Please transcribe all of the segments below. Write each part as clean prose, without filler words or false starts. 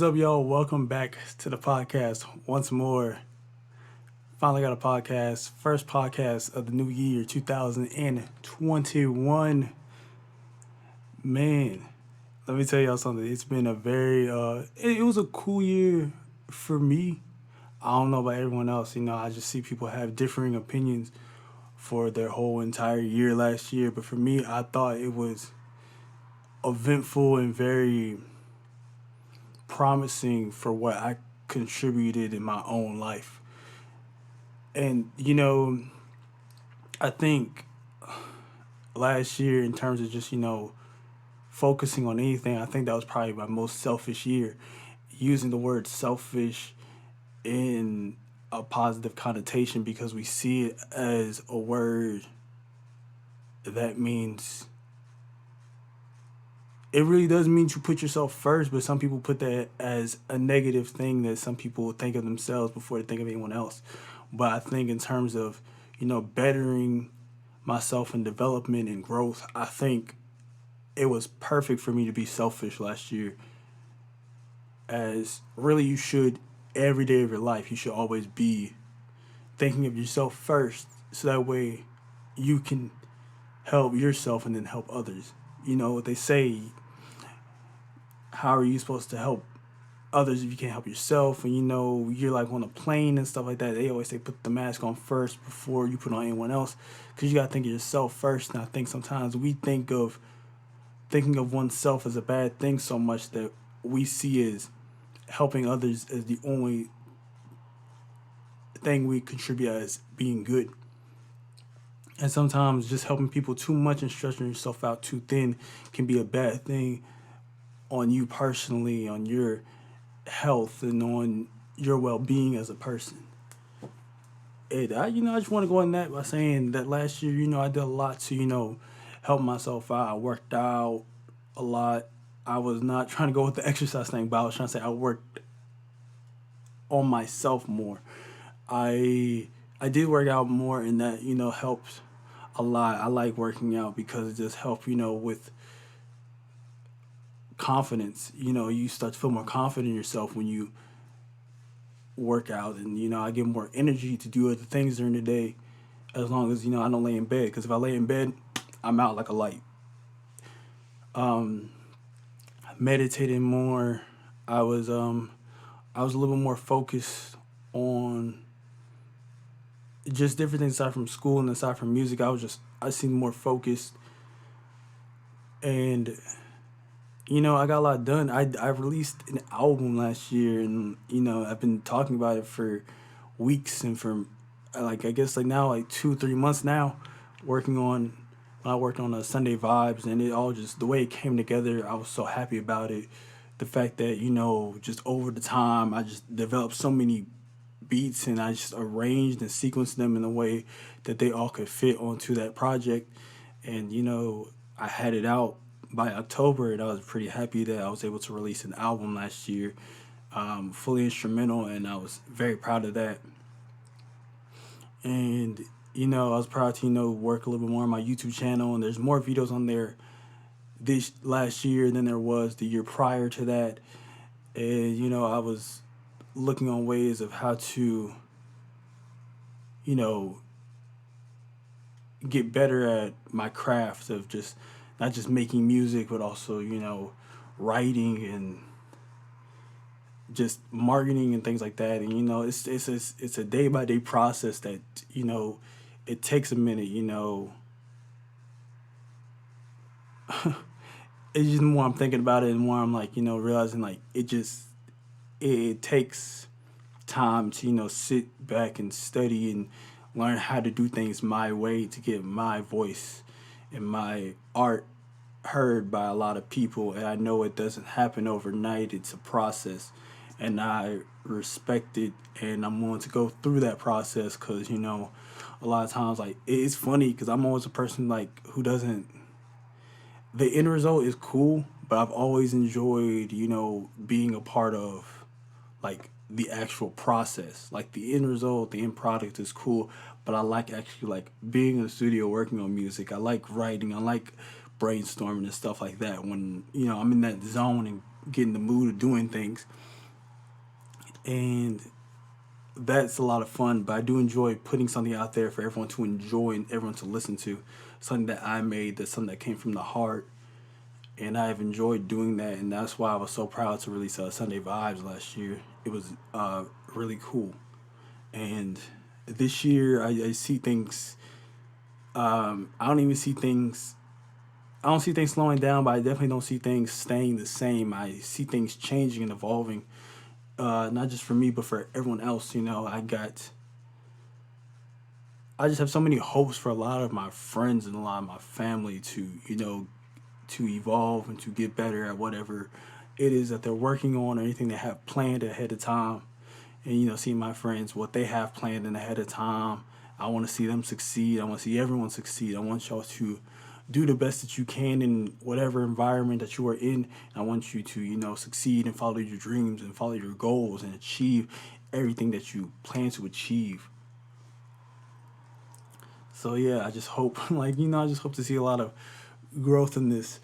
up, y'all? Welcome back to the podcast once more. Finally got a podcast. First podcast of the new year, 2021. Man, let me tell y'all something. It's been a very, it was a cool year for me. I don't know about everyone else. I just see people have differing opinions for their whole entire year last year. But for me, I thought it was eventful and very promising for what I contributed in my own life. And, I think last year, in terms of just, focusing on anything, I think that was probably my most selfish year. Using the word selfish in a positive connotation because we see it as a word that means it really does mean to put yourself first, but some people put that as a negative thing that some people think of themselves before they think of anyone else. But I think in terms of, bettering myself and development and growth, I think it was perfect for me to be selfish last year. As really you should every day of your life, you should always be thinking of yourself first so that way you can help yourself and then help others. You know what they say, how are you supposed to help others if you can't help yourself? And you're like on a plane and stuff like that. They always say put the mask on first before you put on anyone else because you got to think of yourself first. And I think sometimes we think of thinking of oneself as a bad thing so much that we see as helping others as the only thing we contribute as being good. And sometimes just helping people too much and stretching yourself out too thin can be a bad thing on you personally, on your health, and on your well-being as a person. And I just want to go on that by saying that last year, I did a lot to, help myself out. I worked out a lot. I was not trying to go with the exercise thing, but I was trying to say I worked on myself more. I did work out more, and that helps a lot. I like working out because it just helps with confidence. You start to feel more confident in yourself when you work out, and I get more energy to do other things during the day as long as I don't lay in bed, because if I lay in bed I'm out like a light. Meditating more. I was a little more focused on just different things aside from school and aside from music. I seemed more focused, and I got a lot done. I released an album last year, and I've been talking about it for weeks and for like I guess like now like 2 3 months now, working on. I worked on Sunday Vibes, and it all just the way it came together. I was so happy about it. The fact that just over the time I just developed so many beats, and I just arranged and sequenced them in a way that they all could fit onto that project. And I had it out by October, and I was pretty happy that I was able to release an album last year, fully instrumental, and I was very proud of that. And I was proud to work a little bit more on my YouTube channel, and there's more videos on there this last year than there was the year prior to that. And I was looking on ways of how to you know get better at my craft of just not just making music, but also writing and just marketing and things like that. And it's a day by day process that it takes a minute. It's just more I'm thinking about it, and more I'm like realizing like it takes time to sit back and study and learn how to do things my way to get my voice and my art heard by a lot of people. And I know it doesn't happen overnight. It's a process, and I respect it, and I'm willing to go through that process because a lot of times like it's funny because I'm always a person like who doesn't. The end result is cool, but I've always enjoyed being a part of like the actual process. Like the end result, the end product is cool, but I like actually like being in the studio working on music. I like writing. I like brainstorming and stuff like that. When I'm in that zone and getting the mood of doing things, and that's a lot of fun. But I do enjoy putting something out there for everyone to enjoy and everyone to listen to. Something that I made, that's something that came from the heart, and I've enjoyed doing that. And that's why I was so proud to release Sunday Vibes last year. It was really cool. And this year, I see things. I don't even see things. I don't see things slowing down, but I definitely don't see things staying the same. I see things changing and evolving, not just for me, but for everyone else. I just have so many hopes for a lot of my friends and a lot of my family to, to evolve and to get better at whatever it is that they're working on or anything they have planned ahead of time. And, see my friends, what they have planned in ahead of time. I want to see them succeed. I want to see everyone succeed. I want y'all to do the best that you can in whatever environment that you are in. I want you to, succeed and follow your dreams and follow your goals and achieve everything that you plan to achieve. So yeah, I just hope, I just hope to see a lot of growth in this.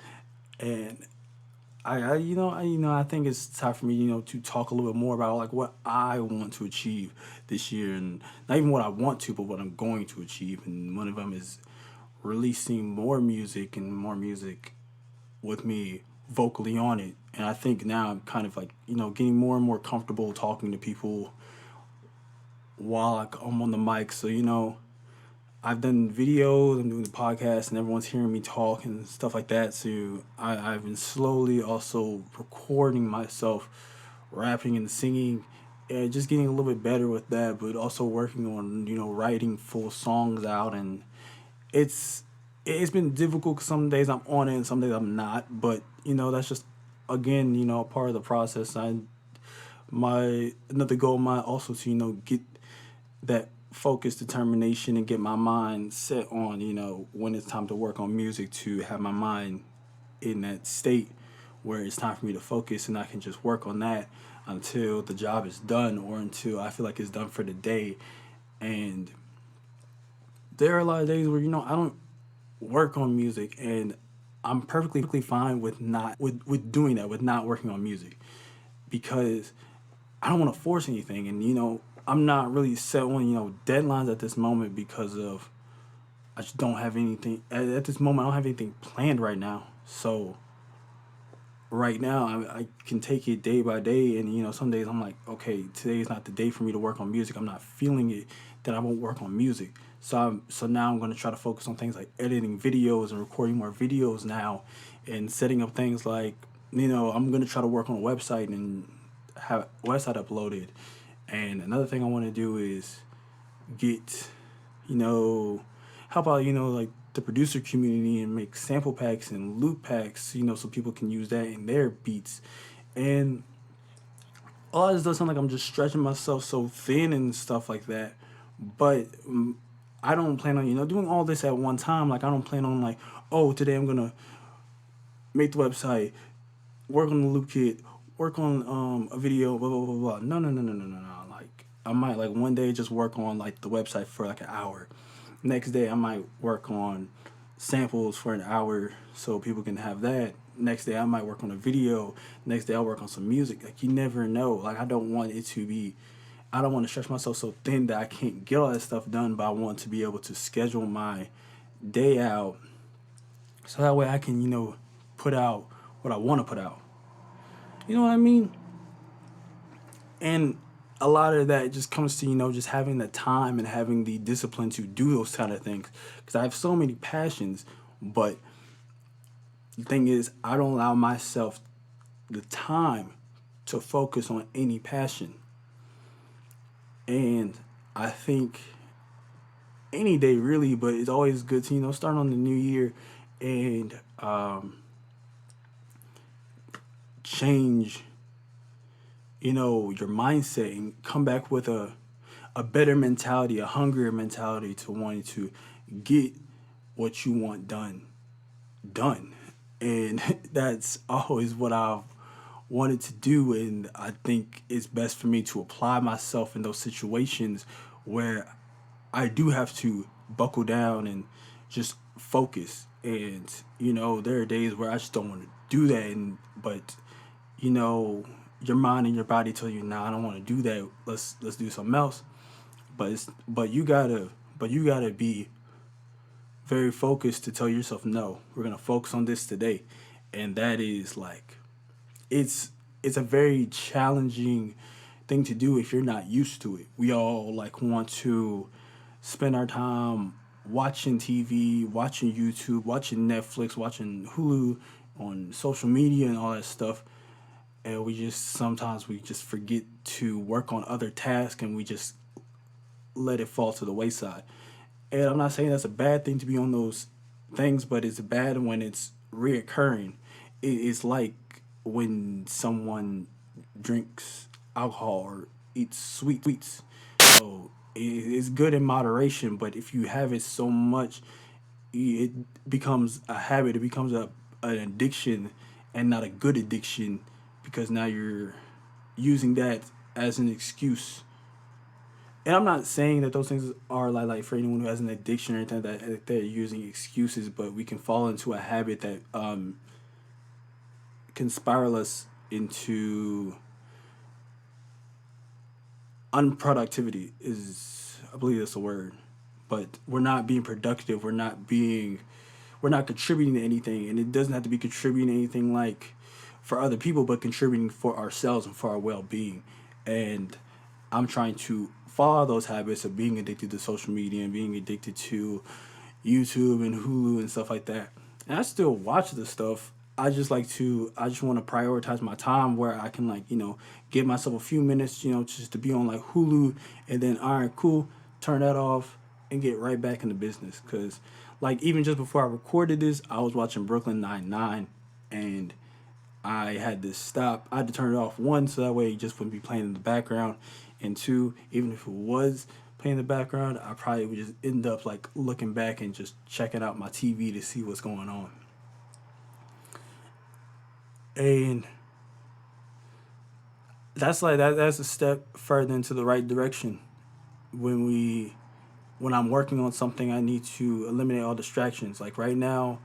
And I think it's time for me, to talk a little bit more about like what I want to achieve this year, and not even what I want to, but what I'm going to achieve. And one of them is releasing more music and more music with me vocally on it. And I think now I'm kind of like, getting more and more comfortable talking to people while I'm on the mic. So, I've done videos, I'm doing the podcast, and everyone's hearing me talk and stuff like that. So I've been slowly also recording myself, rapping and singing, and just getting a little bit better with that, but also working on, writing full songs out. And it's it's been difficult 'cause some days I'm on it and some days I'm not. But, that's just, again, a part of the process. My another goal of mine also to, get that focus, determination, and get my mind set on, when it's time to work on music, to have my mind in that state where it's time for me to focus and I can just work on that until the job is done or until I feel like it's done for the day. And there are a lot of days where, I don't work on music, and I'm perfectly fine with not with doing that, with not working on music, because I don't want to force anything. And, I'm not really set on, deadlines at this moment because of I just don't have anything at this moment. I don't have anything planned right now. So right now I can take it day by day. And, some days I'm like, okay, today is not the day for me to work on music. I'm not feeling it, then I won't work on music. So now I'm going to try to focus on things like editing videos and recording more videos now, and setting up things like, I'm going to try to work on a website and have a website uploaded. And another thing I want to do is get, you know, help out, like the producer community and make sample packs and loop packs, so people can use that in their beats. And a lot of this does sound like I'm just stretching myself so thin and stuff like that. But I don't plan on, doing all this at one time. Like, I don't plan on, like, oh, today I'm going to make the website, work on the loop kit, work on a video, blah, blah, blah, blah. No, no, no, no, no, no, no. Like, I might, like, one day just work on, like, the website for, like, an hour. Next day, I might work on samples for an hour so people can have that. Next day, I might work on a video. Next day, I'll work on some music. Like, you never know. Like, I don't want to stretch myself so thin that I can't get all that stuff done, but I want to be able to schedule my day out so that way I can, put out what I want to put out. You know what I mean? And a lot of that just comes to, just having the time and having the discipline to do those kind of things. Because I have so many passions, but the thing is, I don't allow myself the time to focus on any passion. And I think any day really, but it's always good to, start on the new year and change, your mindset and come back with a better mentality, a hungrier mentality to wanting to get what you want done. And that's always what I've wanted to do. And I think it's best for me to apply myself in those situations where I do have to buckle down and just focus. And, there are days where I just don't want to do that. But, you know, your mind and your body tell you, nah, I don't want to do that. Let's do something else. But you gotta be very focused to tell yourself, no, we're gonna focus on this today. And that is like it's it's a very challenging thing to do if you're not used to it. We all like want to spend our time watching TV, watching YouTube, watching Netflix, watching Hulu, on social media and all that stuff. And we just sometimes we just forget to work on other tasks and we just let it fall to the wayside. And I'm not saying that's a bad thing to be on those things, but it's bad when it's reoccurring. It's like when someone drinks alcohol or eats sweets. So it's good in moderation, but if you have it so much, it becomes a habit. It becomes an addiction, and not a good addiction, because now you're using that as an excuse. And I'm not saying that those things are like for anyone who has an addiction or anything that they're using excuses, but we can fall into a habit that can spiral us into unproductivity. Is I believe that's a word, but we're not being productive. We're not contributing to anything, and it doesn't have to be contributing to anything like for other people, but contributing for ourselves and for our well being. And I'm trying to follow those habits of being addicted to social media and being addicted to YouTube and Hulu and stuff like that. And I still watch the stuff. I just want to prioritize my time where I can like, give myself a few minutes, just to be on like Hulu, and then all right, cool, turn that off and get right back into business. Cause like even just before I recorded this, I was watching Brooklyn Nine, and I had to stop. I had to turn it off, one, so that way it just wouldn't be playing in the background, and two, even if it was playing in the background, I probably would just end up like looking back and just checking out my TV to see what's going on. And that's like that's a step further into the right direction. When we when I'm working on something, I need to eliminate all distractions. Like right now,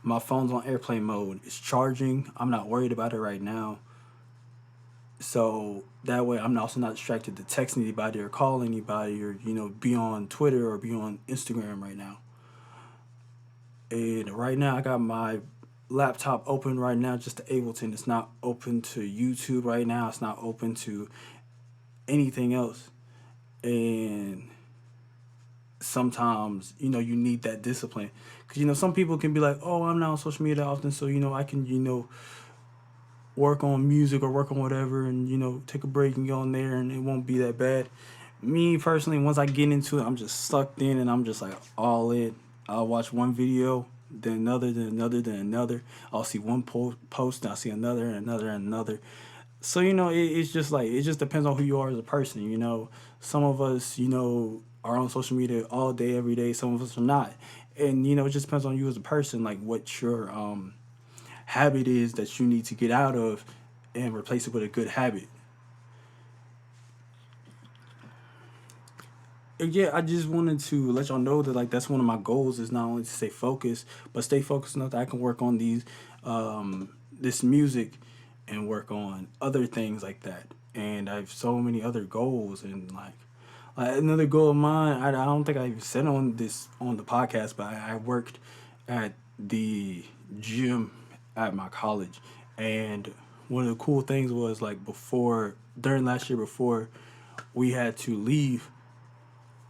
my phone's on airplane mode. It's charging. I'm not worried about it right now. So that way I'm also not distracted to text anybody or call anybody, or be on Twitter or be on Instagram right now. And right now I got my laptop open right now, just to Ableton. It's not open to YouTube right now. It's not open to anything else. And sometimes you need that discipline, because some people can be like, oh, I'm not on social media that often, so I can work on music or work on whatever, and take a break and go on there, and it won't be that bad. Me personally, once I get into it, I'm just sucked in, and I'm just like all in. I'll watch one video, then another, then another, then another. I'll see one post, and I'll see another and another and another. So it's just like it just depends on who you are as a person. Some of us are on social media all day every day. Some of us are not, and it just depends on you as a person, like what your habit is that you need to get out of and replace it with a good habit. And yeah, I just wanted to let y'all know that like that's one of my goals, is not only to stay focused, but stay focused enough that I can work on this music and work on other things like that. And I have so many other goals, and like another goal of mine. I don't think I even said on this on the podcast, but I worked at the gym at my college, and one of the cool things was like before during last year, before we had to leave,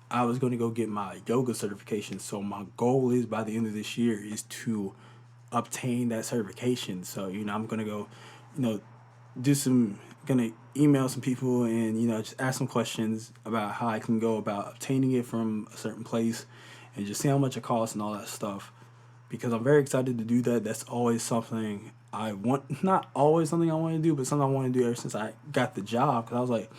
I was going to go get my yoga certification. So my goal is by the end of this year is to obtain that certification. So I'm going to go, you know, do some gonna email some people and just ask some questions about how I can go about obtaining it from a certain place, and just see how much it costs and all that stuff, because I'm very excited to do that. That's always something I want, not always something I want to do, but something I want to do ever since I got the job, because I was like,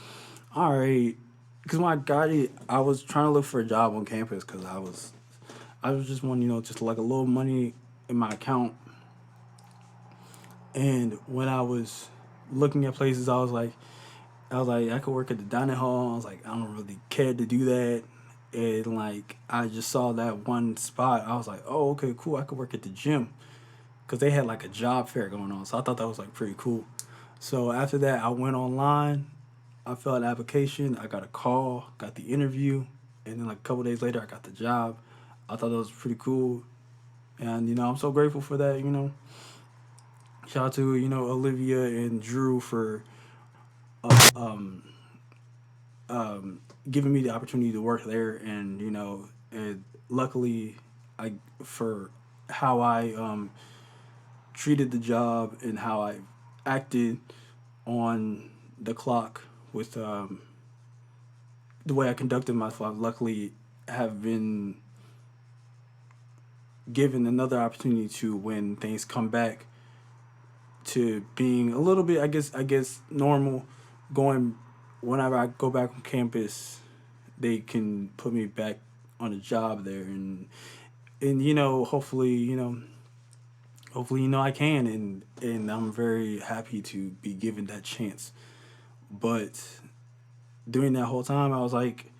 all right, because when I got it, I was trying to look for a job on campus, because I was just wanting, just like a little money in my account. And when I was looking at places, I could work at the dining hall. I was like, I don't really care to do that. And like, I just saw that one spot. I was like, oh, okay, cool. I could work at the gym, because they had like a job fair going on. So I thought that was like pretty cool. So after that, I went online. I filled out an application. I got a call, got the interview, and then like a couple days later, I got the job. I thought that was pretty cool, and I'm so grateful for that. Shout out to Olivia and Drew for um, giving me the opportunity to work there, and and luckily, I for how I treated the job and how I acted on the clock with the way I conducted myself. Luckily, have been given another opportunity to when things come back to being a little bit, I guess normal. Going whenever I go back on campus, they can put me back on a job there, and hopefully I can, and I'm very happy to be given that chance. But during that whole time, I was like,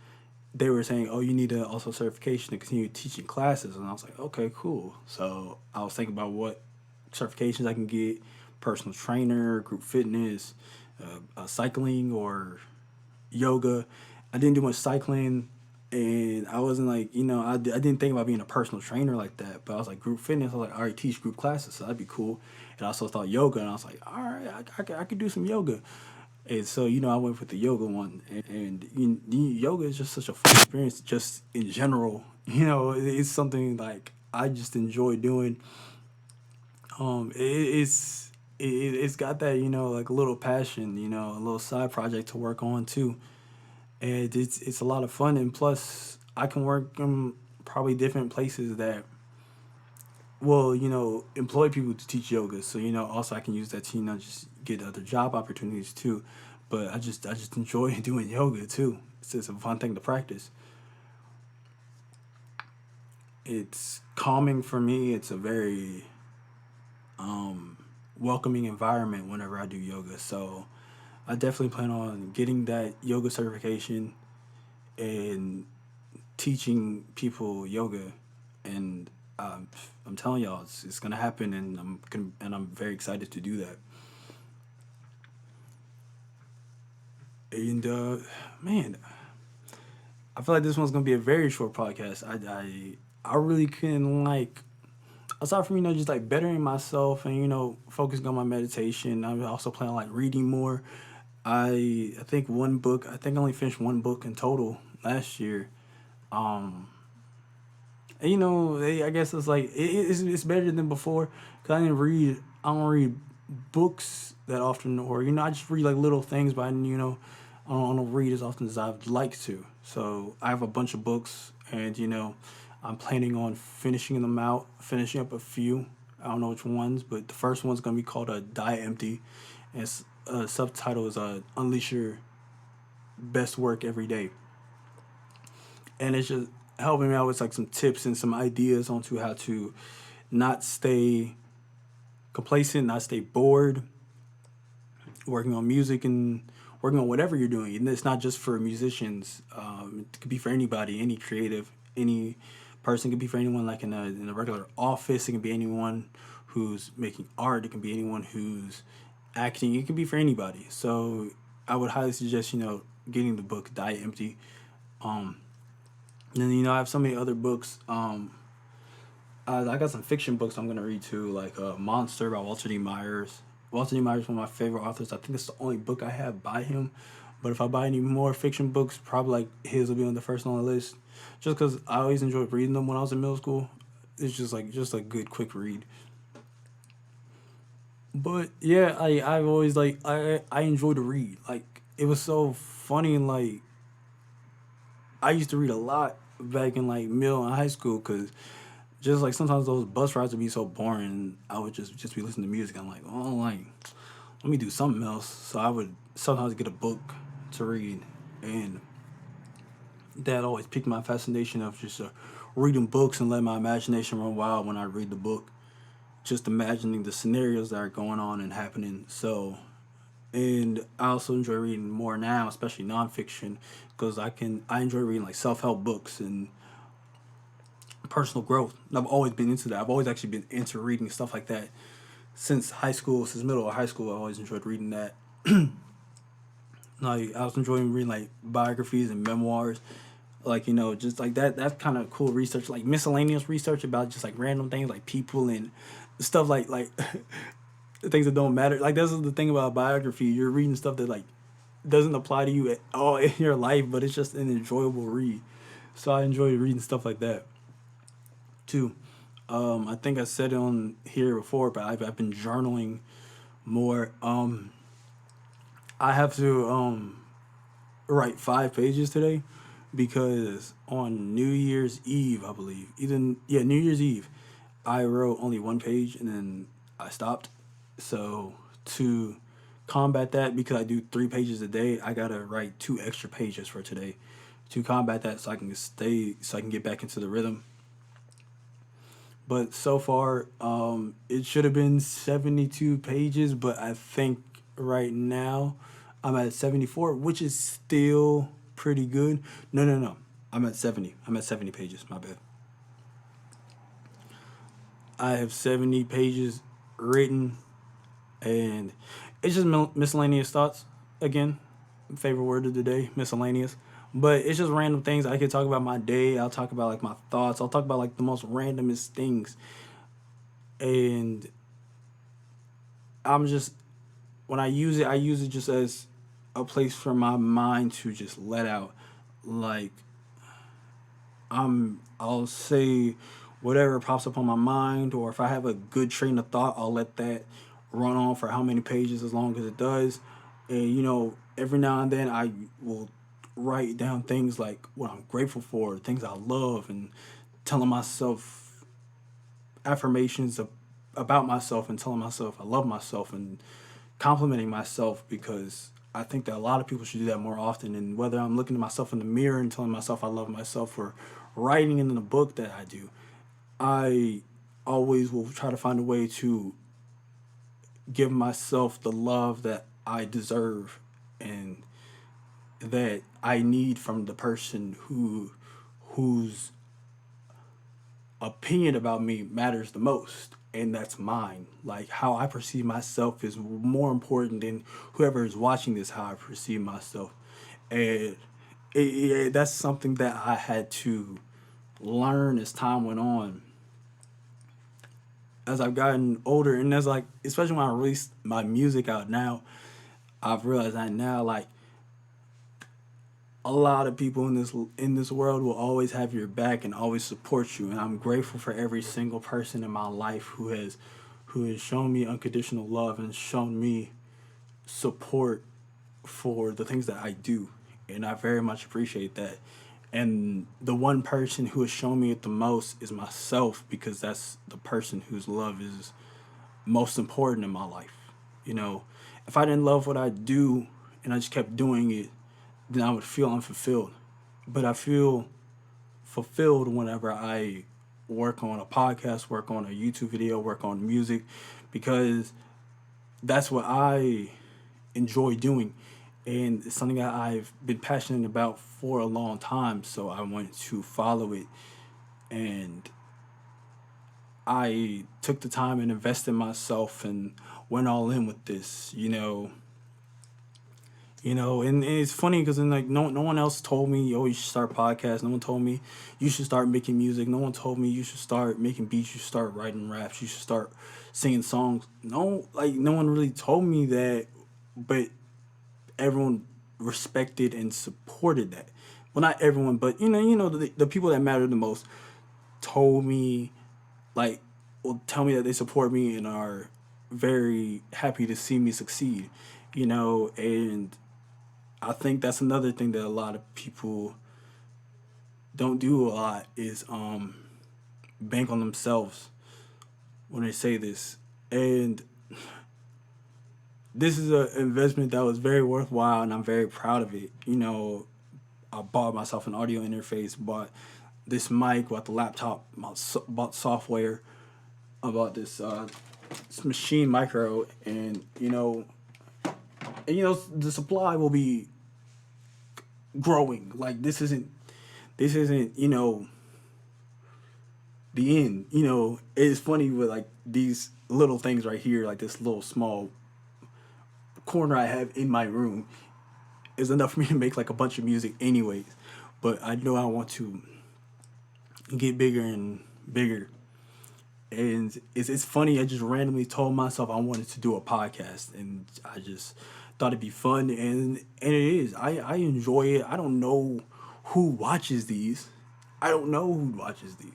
they were saying, "Oh, you need a also certification to continue teaching classes," and I was like, "Okay, cool." So I was thinking about what certifications I can get: personal trainer, group fitness, cycling, or yoga. I didn't do much cycling, and I wasn't like, I didn't think about being a personal trainer like that. But I was like, group fitness. I was like, I already teach group classes, so that'd be cool. And I also thought yoga, and I was like, all right, I could do some yoga. And so, I went with the yoga one, and yoga is just such a fun experience, just in general. It's something like I just enjoy doing. It's got that like a little passion, a little side project to work on too, and it's a lot of fun. And plus, I can work in probably different places that will employ people to teach yoga. So also I can use that to just get other job opportunities too. But I just enjoy doing yoga too. It's just a fun thing to practice. It's calming for me. It's a very welcoming environment whenever I do yoga. So I definitely plan on getting that yoga certification and teaching people yoga. And I'm telling y'all, it's gonna happen, and I'm very excited to do that. And man, I feel like this one's gonna be a very short podcast. I really couldn't like, aside from just like bettering myself and focusing on my meditation. I'm also planning on like reading more. I think one book. I think I only finished one book in total last year. Um, and, I guess it's like it's better than before because I don't read books that often, or I just read like little things, but I don't read as often as I'd like to. So I have a bunch of books, and I'm planning on finishing them out, finishing up a few. I don't know which ones, but the first one's gonna be called "Die Empty," and subtitle is "Unleash Your Best Work Every Day," and it's just helping me out with like some tips and some ideas onto how to not stay complacent, not stay bored, working on music and working on whatever you're doing. And it's not just for musicians. It could be for anybody, any creative, any person. It could be for anyone like in a regular office. It can be anyone who's making art. It can be anyone who's acting. It can be for anybody. So I would highly suggest getting the book Die Empty. Um, and then I have so many other books. I got some fiction books I'm gonna read too, like Monster by Walter D. Myers. Walter D. Myers is one of my favorite authors. I think it's the only book I have by him. But if I buy any more fiction books, probably like his will be on the first on the list. Just because I always enjoyed reading them when I was in middle school. It's just a good quick read. But yeah, I've always like I enjoy to read. Like it was so funny, and like I used to read a lot back in like middle and high school because just like sometimes those bus rides would be so boring. I would just be listening to music. I'm like, oh, like let me do something else. So I would sometimes get a book to read, and that always piqued my fascination of just reading books and let my imagination run wild when I read the book. Just imagining the scenarios that are going on and happening. So, and I also enjoy reading more now, especially nonfiction, because I enjoy reading like self help books and personal growth. And I've always been into that. I've always actually been into reading stuff like that since high school, since middle of high school, I always enjoyed reading that. Like I was enjoying reading like biographies and memoirs, like just like that. That's kind of cool research, like miscellaneous research about just like random things, like people and stuff like things that don't matter. Like this is the thing about biography. You're reading stuff that like doesn't apply to you at all in your life, but it's just an enjoyable read. So I enjoy reading stuff like that too. I think I said it on here before, but I've been journaling more. I have to write 5 pages today because on New Year's Eve, I believe, even yeah, New Year's Eve, I wrote only 1 page and then I stopped. So to combat that, because I do 3 pages a day, I gotta write 2 extra pages for today to combat that, so I can get back into the rhythm. But so far, it should have been 72 pages, but I think right now I'm at 74, which is still pretty good. No, no, no. I'm at 70. I'm at 70 pages. My bad. I have 70 pages written, and it's just miscellaneous thoughts. Again, favorite word of the day, miscellaneous. But it's just random things. I could talk about my day. I'll talk about like my thoughts. I'll talk about like the most randomest things. And I'm just when I use it just as a place for my mind to just let out. Like I'll say whatever pops up on my mind, or if I have a good train of thought, I'll let that run on for how many pages as long as it does. And every now and then I will write down things like what I'm grateful for, things I love, and telling myself affirmations about myself, and telling myself I love myself, and complimenting myself, because I think that a lot of people should do that more often. And whether I'm looking at myself in the mirror and telling myself I love myself, or writing in the book that I do, I always will try to find a way to give myself the love that I deserve and that I need from the person whose opinion about me matters the most, and that's mine. Like how I perceive myself is more important than whoever is watching this, how I perceive myself. And that's something that I had to learn as time went on, as I've gotten older, and as like especially when I release my music out now, I've realized that now, like a lot of people in this world will always have your back and always support you, and I'm grateful for every single person in my life who has shown me unconditional love and shown me support for the things that I do, and I very much appreciate that. And the one person who has shown me it the most is myself, because that's the person whose love is most important in my life. You know, if I didn't love what I do and I just kept doing it, then I would feel unfulfilled. But I feel fulfilled whenever I work on a podcast, work on a YouTube video, work on music, because that's what I enjoy doing. And it's something that I've been passionate about for a long time. So I wanted to follow it. And I took the time and invested in myself and went all in with this, and it's funny because then like no one else told me, oh, you should start a podcast. No one told me you should start making music. No one told me you should start making beats. You should start writing raps. You should start singing songs. No one really told me that, but everyone respected and supported that. Well, not everyone, but the people that matter the most told me, like, will tell me that they support me and are very happy to see me succeed, and I think that's another thing that a lot of people don't do a lot is bank on themselves when they say this. And this is an investment that was very worthwhile, and I'm very proud of it. I bought myself an audio interface, bought this mic, bought the laptop, bought software, I bought this Machine Micro, and the supply will be growing. Like this isn't the end. You know, it's funny with like these little things right here, like this little small corner I have in my room is enough for me to make like a bunch of music anyways. But I know I want to get bigger and bigger. And it's funny, I just randomly told myself I wanted to do a podcast, and I just thought it'd be fun, and it is. I enjoy it. I don't know who watches these. I don't know who watches these.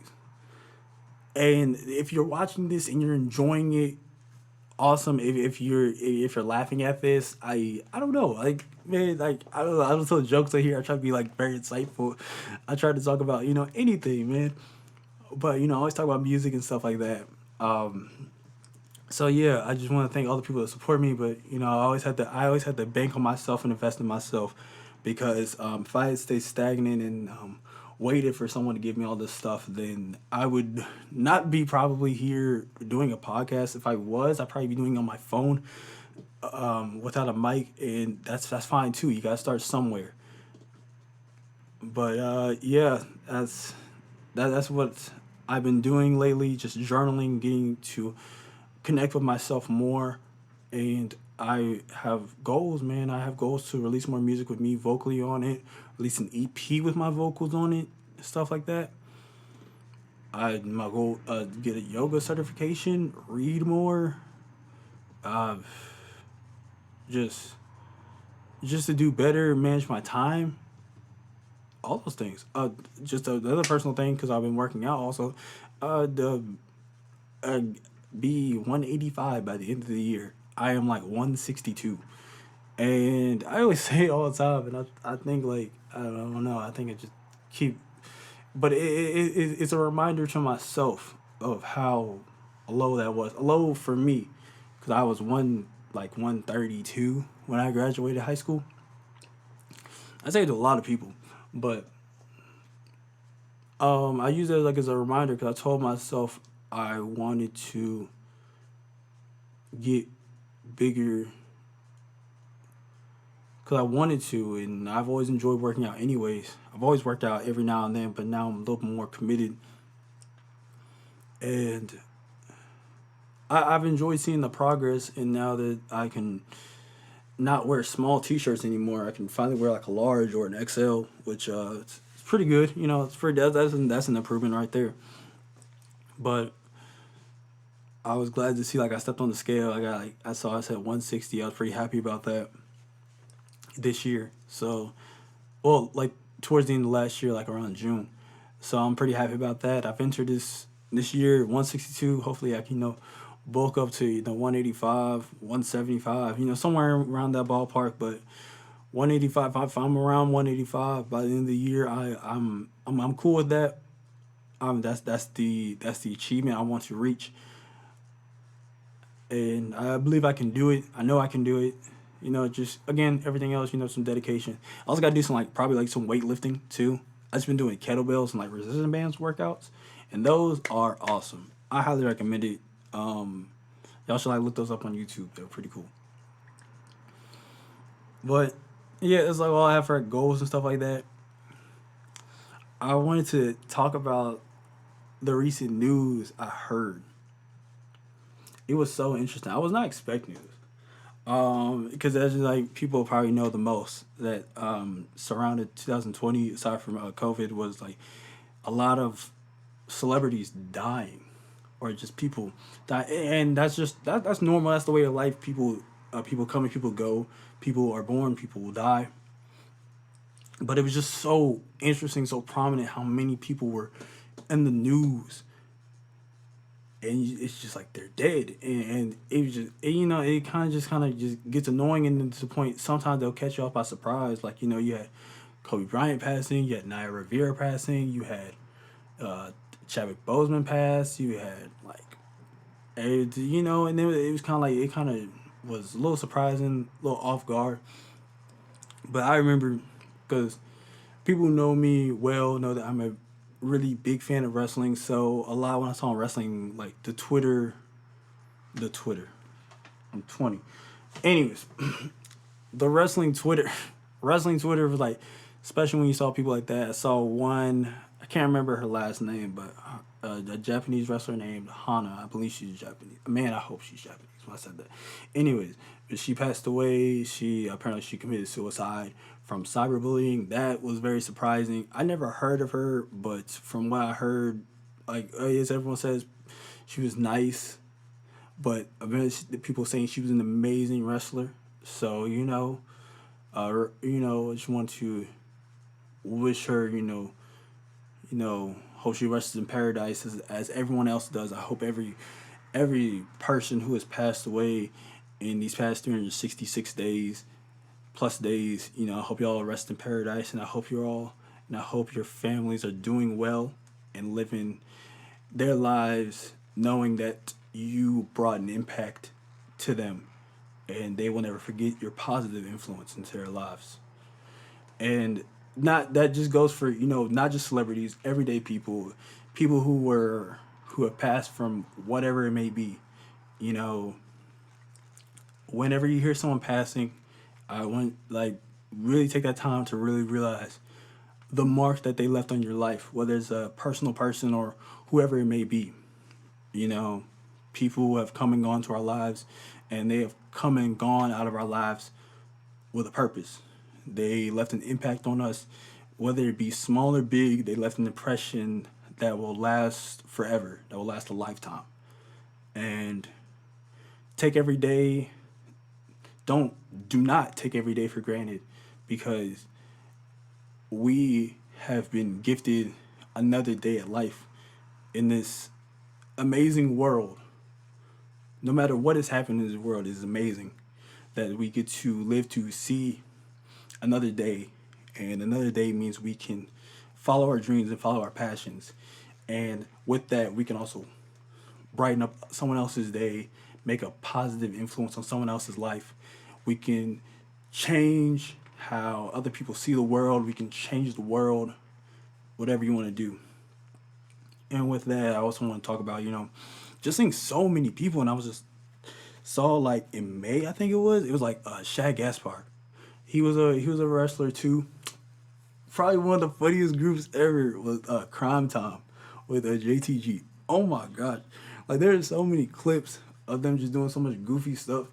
And if you're watching this and you're enjoying it, awesome. If you're laughing at this, I don't know. Like, man, like I don't tell jokes in here. I try to be like very insightful. I try to talk about, anything, man. But I always talk about music and stuff like that. So yeah, I just want to thank all the people that support me. But I always had to bank on myself and invest in myself, because if I had stayed stagnant and waited for someone to give me all this stuff, then I would not be probably here doing a podcast. If I was, I'd probably be doing it on my phone without a mic, and that's fine too. You gotta start somewhere. But yeah, that's what I've been doing lately. Just journaling, getting to connect with myself more, and I have goals, man. I have goals to release more music with me vocally on it, release an EP with my vocals on it, stuff like that. My goal, get a yoga certification, read more, uh, just just to do better, manage my time, all those things. Just another personal thing, because I've been working out also. The uh, be 185 by the end of the year. I am like 162. And I always say it all the time, and I think like I don't know. I think I just keep, but it's a reminder to myself of how low that was. Low for me, because I was 132 when I graduated high school. I say it to a lot of people, but I use it like as a reminder, because I told myself I wanted to get bigger, because I wanted to, and I've always enjoyed working out anyways. I've always worked out every now and then, but now I'm a little more committed, and I've enjoyed seeing the progress. And now that I can not wear small T-shirts anymore, I can finally wear like a large or an XL, which it's pretty good. It's pretty that's an improvement right there. But I was glad to see, like, I stepped on the scale. I saw I said 160. I was pretty happy about that this year. So, well, like towards the end of last year, like around June. So I'm pretty happy about that. I've entered this year 162. Hopefully I can, bulk up to 185, 175, somewhere around that ballpark. But 185, if I'm around 185 by the end of the year, I'm cool with that. That's the achievement I want to reach, and I believe I can do it. I know I can do it. Just again, everything else, some dedication. I also got to do some, like, probably like some weightlifting too. I've just been doing kettlebells and like resistance bands workouts, and those are awesome. I highly recommend it. Y'all should like look those up on YouTube. They're pretty cool. But yeah, it's like all I have for goals and stuff like that. I wanted to talk about the recent news I heard. It was so interesting. I was not expecting this. Because that's just like people probably know the most that surrounded 2020, aside from COVID, was like a lot of celebrities dying, or just people die, and that's normal. That's the way of life. People come and people go. People are born. People will die. But it was just so interesting, so prominent how many people were in the news, and it's just like they're dead, and it was just it kind of just gets annoying, and then to the point sometimes they'll catch you off by surprise. Like, you had Kobe Bryant passing, you had Naya Rivera passing, you had uh, Chadwick Boseman pass, you had like and then it was kind of like it kind of was a little surprising, a little off guard. But I remember, because people who know me well know that I'm a really big fan of wrestling. So a lot when I saw wrestling, like the Twitter. I'm 20. Anyways, the wrestling Twitter, wrestling Twitter was like, especially when you saw people like that. I saw one. I can't remember her last name, but a Japanese wrestler named Hana. I believe she's Japanese. Man, I hope she's Japanese when I said that. Anyways, but she passed away. She committed suicide from cyberbullying. That was very surprising. I never heard of her, but from what I heard, like as everyone says, she was nice. But eventually, people saying she was an amazing wrestler. So I just want to wish her, hope she rests in paradise as everyone else does. I hope every person who has passed away in these past 366 days plus days, I hope y'all rest in paradise, and I hope your families are doing well and living their lives knowing that you brought an impact to them and they will never forget your positive influence into their lives. And not that just goes for not just celebrities, everyday people, people who have passed from whatever it may be. You know, whenever you hear someone passing, I want like really take that time to really realize the mark that they left on your life, whether it's a personal person or whoever it may be. You know, people who have come and gone to our lives, and they have come and gone out of our lives with a purpose. They left an impact on us, whether it be small or big. They left an impression that will last forever, that will last a lifetime. And take every day, don't, do not take every day for granted, because we have been gifted another day at life in this amazing world. No matter what has happened in this world, is amazing that we get to live to see another day. And another day means we can follow our dreams and follow our passions. And with that, we can also brighten up someone else's day, make a positive influence on someone else's life. We can change how other people see the world. We can change the world, whatever you want to do. And with that, I also want to talk about, just seeing so many people. And I was just saw like in May, I think it was like Shad Gaspar. He was a wrestler too. Probably one of the funniest groups ever was Crime Time with JTG. Oh my god, like there's so many clips of them just doing so much goofy stuff,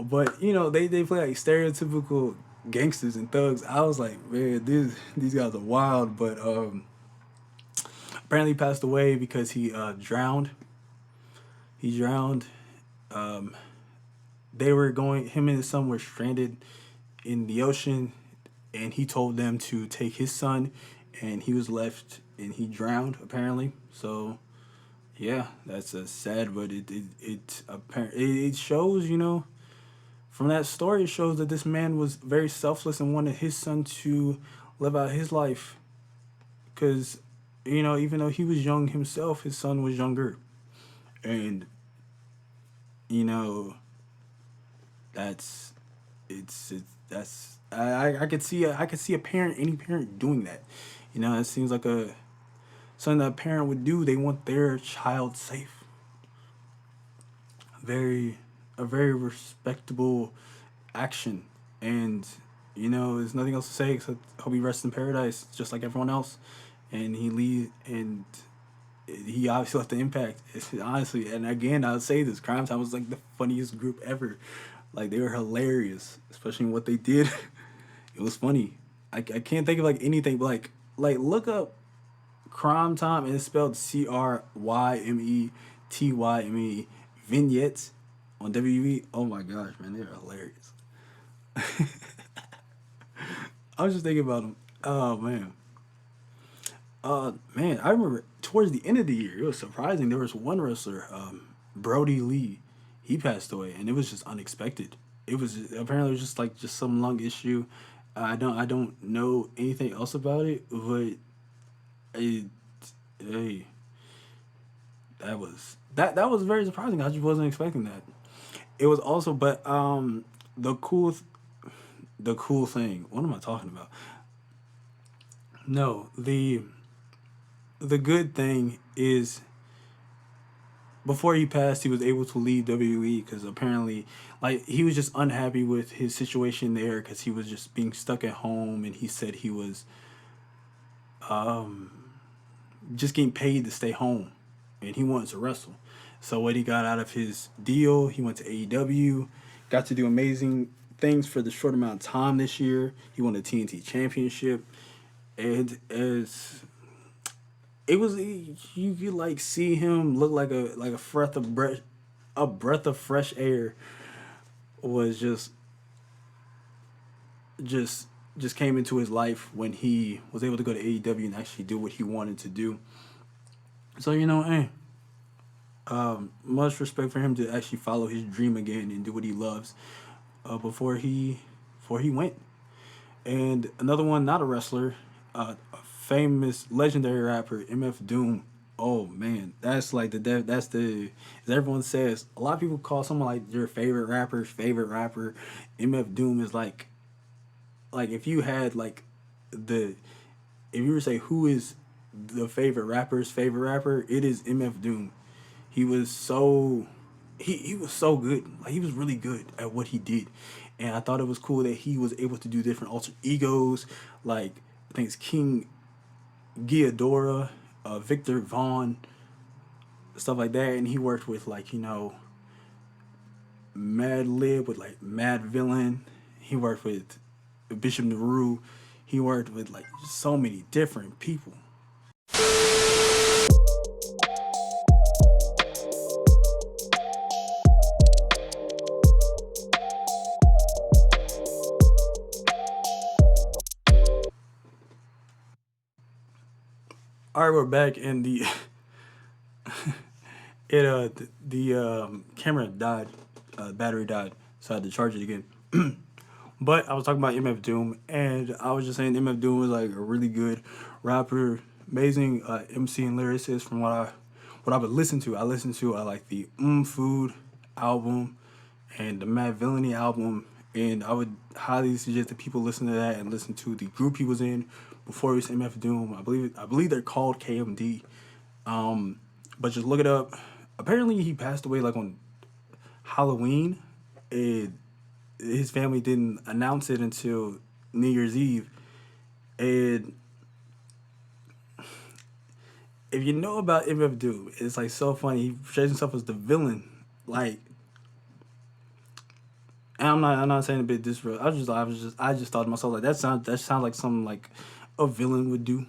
but they play like stereotypical gangsters and thugs. I was like, man, these guys are wild. But apparently passed away because he drowned. He drowned. Um, they were going. Him and his son were stranded in the ocean, and he told them to take his son, and he was left, and he drowned apparently. So yeah, that's a sad, but it shows, from that story, it shows that this man was very selfless and wanted his son to live out his life, because even though he was young himself, his son was younger, and you know that's it's that's I could see a parent, any parent doing that. It seems like a something that a parent would do. They want their child safe. Very a very respectable action. And there's nothing else to say except hope he rests in paradise just like everyone else. And he obviously left the impact. It's, honestly, and again, I'll say this: Crime Time was like the funniest group ever. Like they were hilarious, especially in what they did. It was funny. I can't think of like anything, but like look up Crime Time, and it's spelled CRYMETYME vignettes on WB. Oh my gosh, man, they're hilarious. I was just thinking about them. Oh man. Man, I remember towards the end of the year, it was surprising. There was one wrestler, Brody Lee. He passed away, and it was just unexpected. It was apparently it was just some lung issue. I don't know anything else about it, but it, hey, that was very surprising. I just wasn't expecting that. It was also, but the cool the cool thing. What am I talking about? No, the good thing is before he passed, he was able to leave WWE because apparently, like, he was just unhappy with his situation there because he was just being stuck at home, and he said he was just getting paid to stay home, and he wanted to wrestle. So what he got out of his deal, he went to AEW, got to do amazing things for the short amount of time this year. He won the TNT Championship, and as it was, you could like see him look like a breath of fresh air was just just came into his life when he was able to go to AEW and actually do what he wanted to do. So hey, much respect for him to actually follow his dream again and do what he loves before he went. And another one, not a wrestler, a famous legendary rapper, MF Doom. Oh man, that's like that's the as everyone says. A lot of people call someone like your favorite rapper. MF Doom is like if you had like the if you were to say who is the favorite rapper's favorite rapper, it is MF Doom. He was so he was so good. Like he was really good at what he did. And I thought it was cool that he was able to do different alter egos, like I think it's King Ghidorah, Victor Vaughn, stuff like that. And he worked with like, Mad Lib with like Mad Villain. He worked with Bishop Naru. He worked with like so many different people. All right, we're back, and the camera died, battery died, so I had to charge it again. But I was talking about MF Doom, and I was just saying MF Doom was like a really good rapper, amazing MC and lyricist. From what I would listen to, I like the Food album and the Mad Villainy album, and I would highly suggest that people listen to that and listen to the group he was in before he was MF Doom. I believe they're called KMD. But just look it up. Apparently he passed away like on Halloween. His family didn't announce it until New Year's Eve. And if you know about MF Doom, it's like so funny. He portrays himself as the villain. Like, and I'm not saying a bit disrespectful. I just thought to myself like that sounds like something like a villain would do.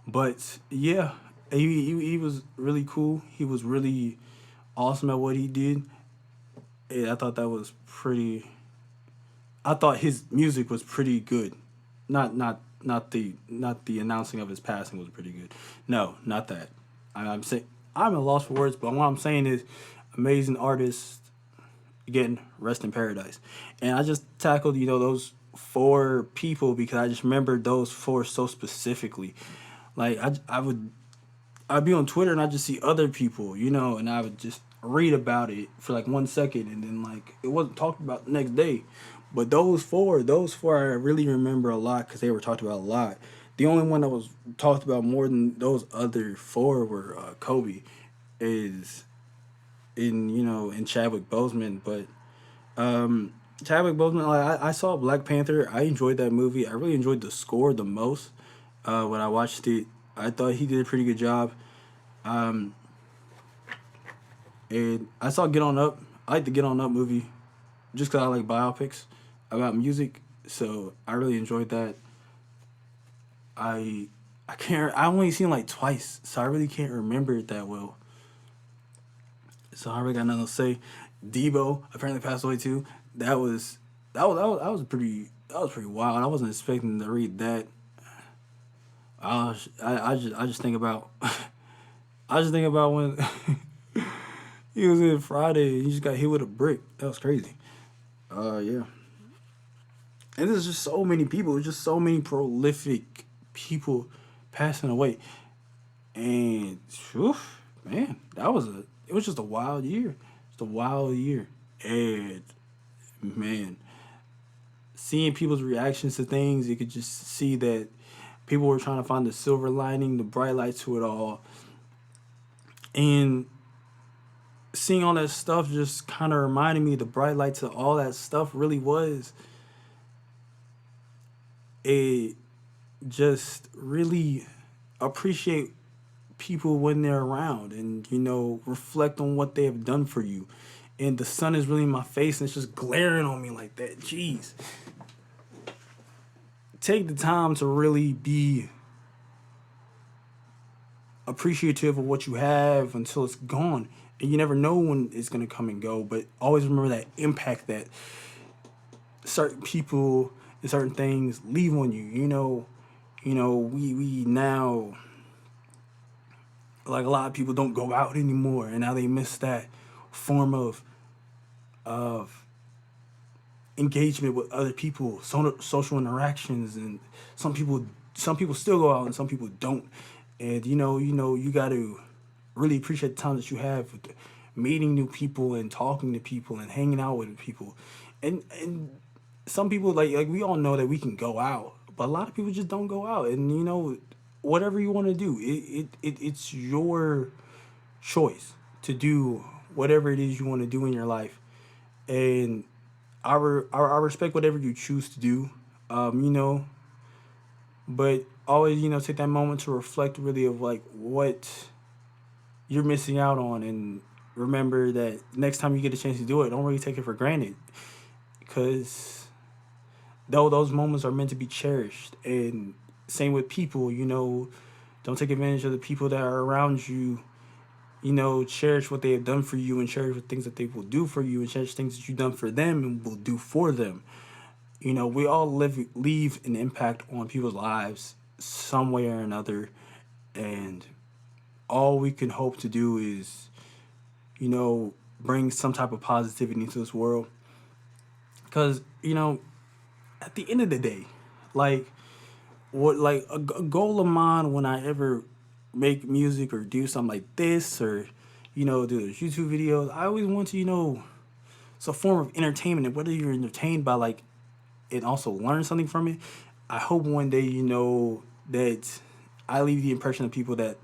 But yeah, he was really cool. He was really awesome at what he did. And I thought that was pretty. I thought his music was pretty good. Not the announcing of his passing was pretty good. No, not that. I'm saying I'm at a loss for words, but what I'm saying is amazing artist. Again, rest in paradise. And I just tackled those four people because I just remembered those four so specifically. Like I'd be on Twitter and I just see other people, and I would just read about it for like 1 second and then like it wasn't talked about the next day. But those four I really remember a lot because they were talked about a lot. The only one that was talked about more than those other four were Kobe, is in Chadwick Boseman. But Chadwick Boseman, like I saw Black Panther. I enjoyed that movie. I really enjoyed the score the most. When I watched it, I thought he did a pretty good job. And I saw Get On Up. I like the Get On Up movie just because I like biopics about music. So I really enjoyed that. I can't. I only seen it like twice, so I really can't remember it that well. So I really got nothing to say. Debo apparently passed away too. That was pretty wild. I wasn't expecting to read that. I just think about I just think about when he was in Friday. He just got hit with a brick. That was crazy. Yeah. And there's just so many people. There's just so many prolific people passing away. And whew, man, it was just a wild year. Just a wild year. And man, seeing people's reactions to things, you could just see that people were trying to find the silver lining, the bright light to it all. And seeing all that stuff just kind of reminded me the bright light to all that stuff really was a just really appreciate people when they're around, and reflect on what they have done for you. And the sun is really in my face and it's just glaring on me like that. Jeez. Take the time to really be appreciative of what you have until it's gone. And you never know when it's going to come and go, but always remember that impact that certain people and certain things leave on you. We now, like, a lot of people don't go out anymore, and now they miss that form of engagement with other people, social interactions. And some people still go out and some people don't. And you got to really appreciate the time that you have with meeting new people and talking to people and hanging out with people. And some people, like we all know that we can go out, but a lot of people just don't go out. And whatever you want to do, it's your choice to do whatever it is you want to do in your life. And I respect whatever you choose to do. But always, take that moment to reflect really of like what you're missing out on, and remember that next time you get a chance to do it, don't really take it for granted, because though those moments are meant to be cherished. And same with people, don't take advantage of the people that are around you. Cherish what they have done for you, and cherish the things that they will do for you, and cherish things that you've done for them and will do for them. We all leave an impact on people's lives some way or another, and all we can hope to do is, bring some type of positivity into this world. Because, at the end of the day, like, like a goal of mine when I ever make music or do something like this, or, do those YouTube videos, I always want to, it's a form of entertainment. And whether you're entertained by, like, and also learn something from it, I hope one day, that I leave the impression of people that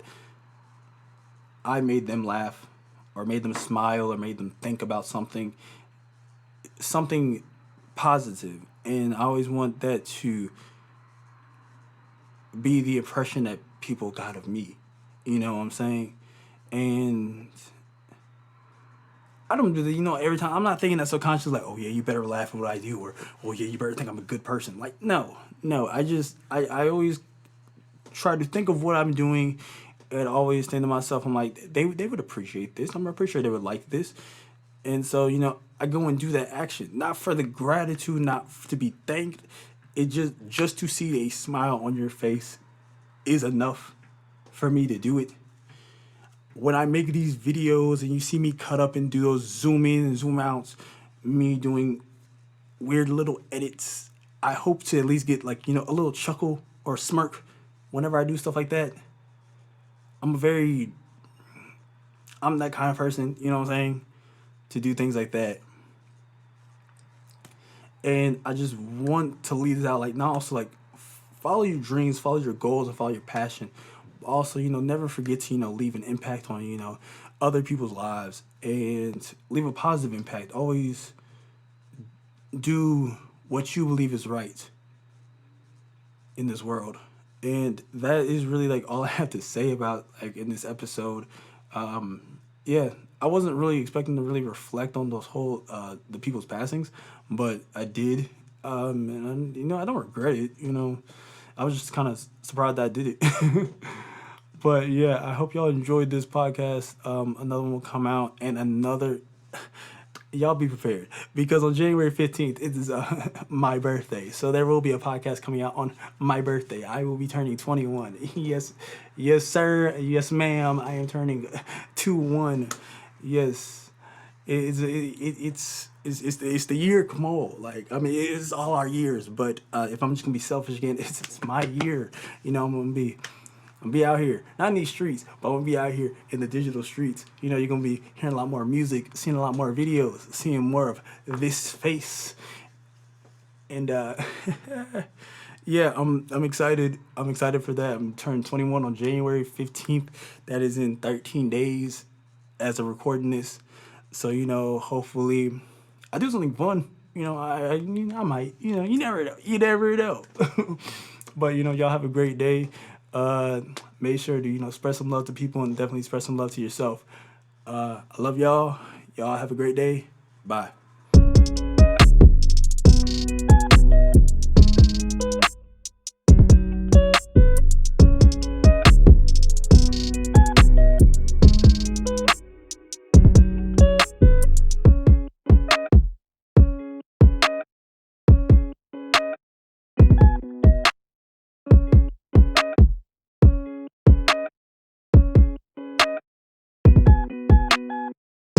I made them laugh, or made them smile, or made them think about something positive. And I always want that to be the impression that people got of me. You know what I'm saying? And I don't do that, every time. I'm not thinking that subconscious, like, oh yeah, you better laugh at what I do, or oh yeah, you better think I'm a good person. Like, no. I always try to think of what I'm doing, and always think to myself, I'm like, they would appreciate this. I'm pretty sure they would like this. And so, I go and do that action, not for the gratitude, not to be thanked. It just to see a smile on your face is enough for me to do it. When I make these videos and you see me cut up and do those zoom in and zoom outs, me doing weird little edits, I hope to at least get, like, a little chuckle or smirk whenever I do stuff like that. I'm that kind of person, you know what I'm saying, to do things like that. And I just want to leave this out, like, not also, like, follow your dreams, follow your goals, and follow your passion. Also, never forget to, leave an impact on, other people's lives, and leave a positive impact. Always do what you believe is right in this world. And that is really, like, all I have to say about, like, in this episode. Yeah, I wasn't really expecting to really reflect on those whole the people's passings, but I did. And I don't regret it. I was just kind of surprised that I did it. But yeah, I hope y'all enjoyed this podcast. Another one will come out, and another. Y'all be prepared, because on January 15th, it is my birthday. So there will be a podcast coming out on my birthday. I will be turning 21. Yes, sir. Yes, ma'am. I am turning 21. Yes, it's the year. Come on, like, I mean, it's all our years. But if I'm just gonna be selfish again, it's my year. I'm gonna be out here, not in these streets, but I'm gonna be out here in the digital streets. You're gonna be hearing a lot more music, seeing a lot more videos, seeing more of this face. And yeah, I'm excited. I'm excited for that. I'm turning 21 on January 15th. That is in 13 days as of recording this. So, hopefully I do something fun. I might, you never know. You never know. But, y'all have a great day. make sure to, spread some love to people and definitely spread some love to yourself. I love y'all. Y'all have a great day. Bye.